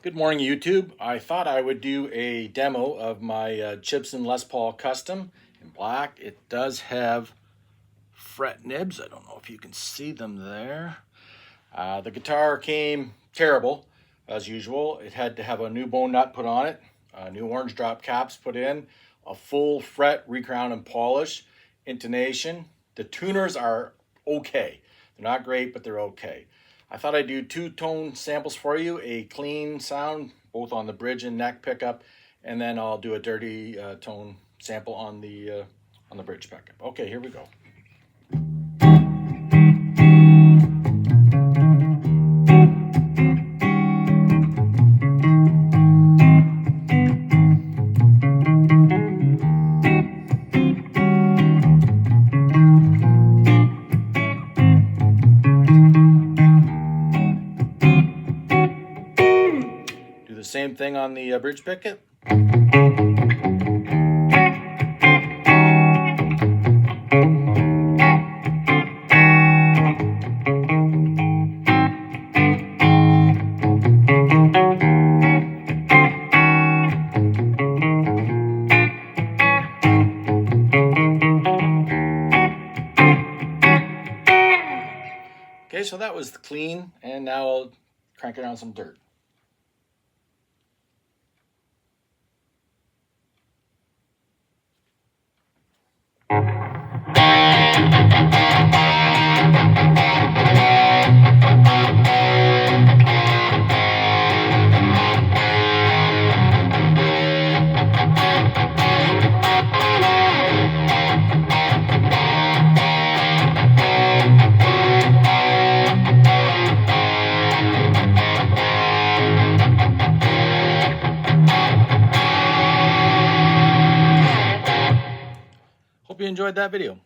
Good morning, YouTube. I thought I would do a demo of my Chibson Les Paul Custom in black. It does have fret nibs. I don't know if you can see them there. The guitar came terrible, as usual. It had to have a new bone nut put on it, new orange drop caps put in, a full fret recrown and polish, intonation. The tuners are okay. They're not great, but they're okay. I thought I'd do two-tone samples for you, a clean sound, both on the bridge and neck pickup, and then I'll do a dirty tone sample on the bridge pickup. Okay, here we go. Same thing on the bridge pickup. Okay, so that was clean, and now I'll crank it on some dirt. Hope you enjoyed that video.